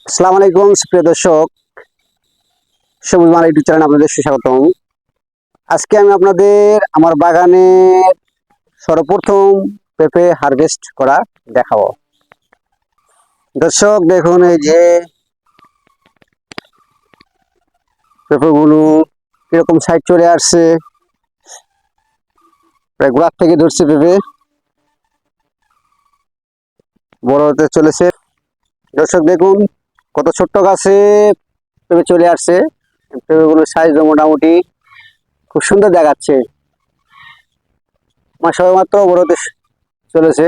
আসসালামু আলাইকুম প্রিয় দর্শক, সবুজ বাংলা ইউটিউব চ্যানেলে আপনাদের সুস্বাগতম। আজকে আমি আপনাদের আমার বাগানে সর্বপ্রথম পেঁপে হারভেস্ট করা দেখাবো। দর্শক দেখুন, এই যে পেঁপেগুলো কিরকম সাইজ চলে আসছে, প্রায় গোড়ার থেকে ধরছে পেঁপে, বড় হতে চলেছে। দর্শক দেখুন কত ছোট্ট গাছে পেঁপে চলে আসছে। পেঁপেগুলোর সাইজ মোটামুটি খুব সুন্দর দেখাচ্ছে, সবেমাত্র বড় হতে চলেছে।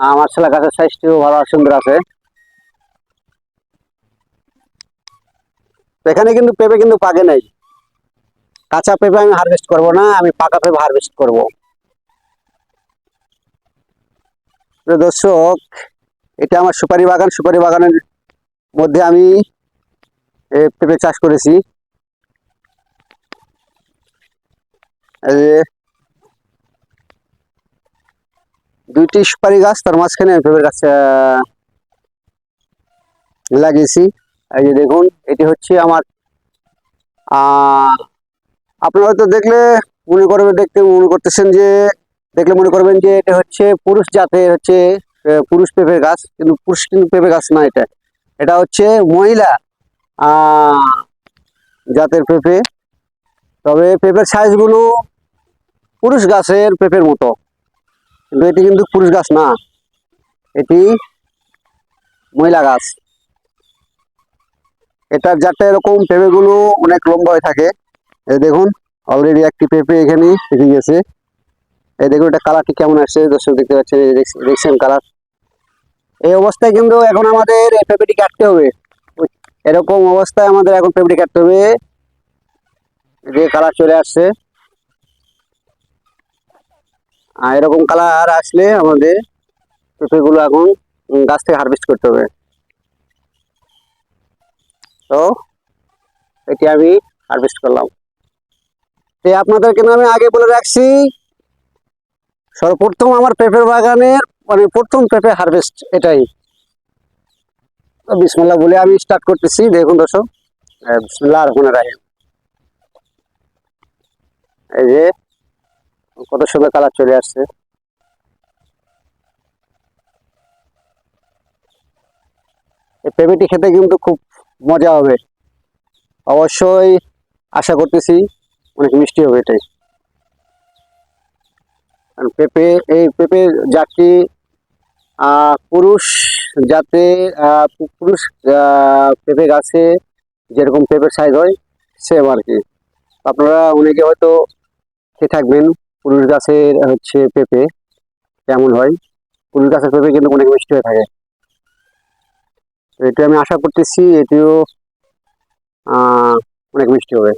আমার ছেলে গাছের সাইজটিও ভালো সুন্দর আছে। এখানে কিন্তু পেঁপে কিন্তু পাকে নাই, কাঁচা পেঁপে আমি হারভেস্ট করব না, আমি পাকা পেঁপে হারভেস্ট করব। দর্শক, এটা আমার সুপারি বাগান। সুপারি বাগানের মধ্যে আমি পেঁপে চাষ করেছি। এই যে দুইটি সুপারি গাছ, তার মাঝখানে আমি পেঁপের গাছ লাগিয়েছি। এই যে দেখুন, এটি হচ্ছে আমার আপনারা হয়তো দেখলে মনে করতেছেন যে দেখলে মনে করবেন যে এটা হচ্ছে পুরুষ জাতের হচ্ছে পুরুষ পেঁপের গাছ, কিন্তু পুরুষ কিন্তু পেঁপে গাছ না, এটা এটা হচ্ছে মহিলা জাতের পেঁপে। তবে পেঁপের সাইজগুলো পুরুষ গাছের পেঁপের মতো, কিন্তু এটি কিন্তু পুরুষ গাছ না, এটি মহিলা গাছ। এটার জাতটা এরকম, পেঁপেগুলো অনেক লম্বা হয়ে থাকে। এই দেখুন, অলরেডি একটি পেঁপে এখানে এসে গেছে। এই দেখুন এটা কালারটি কেমন আসছে, দর্শক দেখতে পাচ্ছেন, দেখছেন কালার। এই অবস্থায় কিন্তু এখন আমাদের এই পেঁপেটি কাটতে হবে। এরকম অবস্থায় আমাদের এখন পেঁপেটি কাটতে হবে। যে কালার চলে আসছে, আর এরকম কালার আসলে আমাদের পেঁপেগুলো এখন গাছ থেকে হারভেস্ট করতে হবে। তো এটি আমি হারভেস্ট করলাম। আপনাদেরকে আমি আগে বলে রাখছি, সর্বপ্রথম আমার পেঁপের বাগানের মানে প্রথম পেঁপে হারভেস্ট এটাই। বিসমিল্লাহ বলে আমি স্টার্ট করতেছি। দেখুন দর্শক, বিসমিল্লাহির রহমানির রহিম। এই যে কত সুন্দর কালার চলে আসছে। এই পেঁপেটি খেতে কিন্তু খুব মজা হবে, অবশ্যই আশা করতেছি অনেক মিষ্টি হবে এটাই। কারণ পেঁপে, এই পেঁপে জাতটি পুরুষ জাতে পুরুষ পেঁপে গাছে যেরকম পেঁপের সাইজ হয় সেম আর কি। আপনারা অনেকে হয়তো খেয়ে থাকবেন পুরুষ গাছের হচ্ছে পেঁপে কেমন হয়। পুরুষ গাছের পেঁপে কিন্তু অনেক মিষ্টি হয়ে থাকে। এটা আমি আশা করতেছি এটিও অনেক মিষ্টি হবে।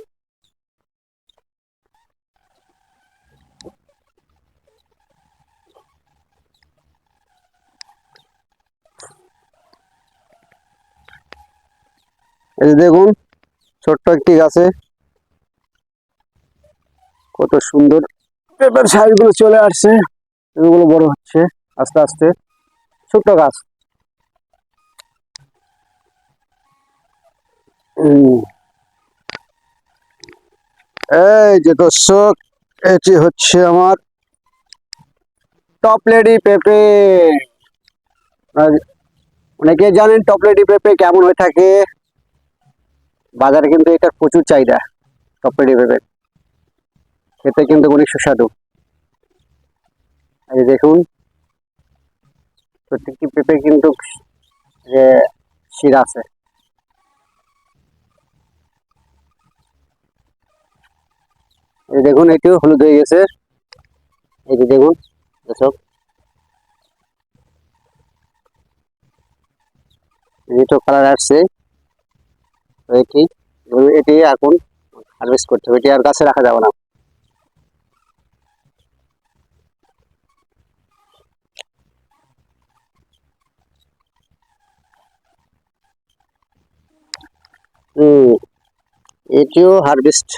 এই যে দেখুন, ছোট্ট একটি গাছে কত সুন্দর পেঁপের সাইজগুলো চলে আসছে। এগুলো বড় হচ্ছে আস্তে আস্তে। ছোট্ট গাছ। এই যে দর্শক, এটি হচ্ছে আমার টপ লেডি পেঁপে। অনেকে জানেন টপ লেডি পেঁপে কেমন হয়ে থাকে। বাজারে কিন্তু এটার প্রচুর চাহিদা। টপ লেডি পেঁপে খেতে কিন্তু অনেক সুস্বাদু। এই দেখুন, প্রত্যেকটি পেঁপে কিন্তু যে শিরা আছে। এই দেখুন, এটিও হলুদ হয়ে গেছে। এই যে দেখুন দর্শক, এটিও কালার আসছে। এটি এটি এখন হারভেস্ট করতে হবে, এটি আর গাছে রাখা যাবে না। হম এটিও হারভেস্ট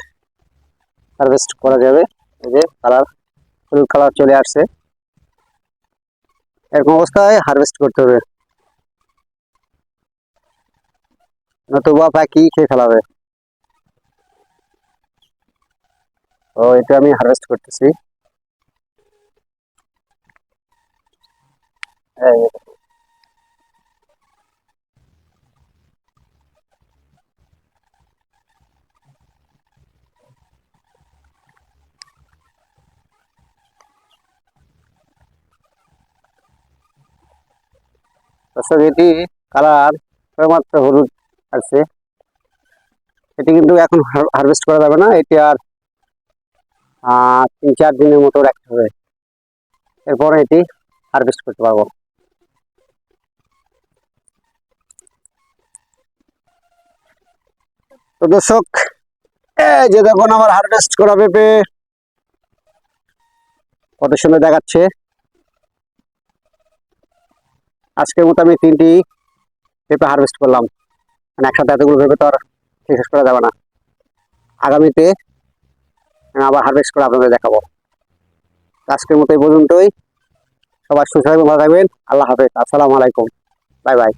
হারভেস্ট করা যাবে। এই যে কালার, হলুদ কালার চলে আসছে। এরকম অবস্থায় হারভেস্ট করতে হবে। নতুবা পাখি খেয়ে ফেলাবে। তো এটা আমি হারভেস্ট করতেছি। এই দর্শক, এটি কালার মাত্র হলুদ আছে। এটি কিন্তু এখন হারভেস্ট করা যাবে না, এটি আর 3-4 দিনের মতো রাখতে হবে, এরপরে এটি হারভেস্ট করতে পারবো। তো দর্শক, এই যে দেখুন আমার হারভেস্ট করা পেঁপে কত সুন্দর দেখাচ্ছে। আজকের মতো আমি 3টি পেঁপে হারভেস্ট করলাম, মানে একসাথে এতগুলো পেঁপে তো আর শেষ করা যাবে না। আগামীতে আমি আবার হারভেস্ট করে আপনাদের দেখাবো। আজকের মতো এই পর্যন্তই। সবাই সুস্থ থাকবেন, ভালো থাকবেন। আল্লাহ হাফেজ, আসসালামু আলাইকুম, বাই বাই।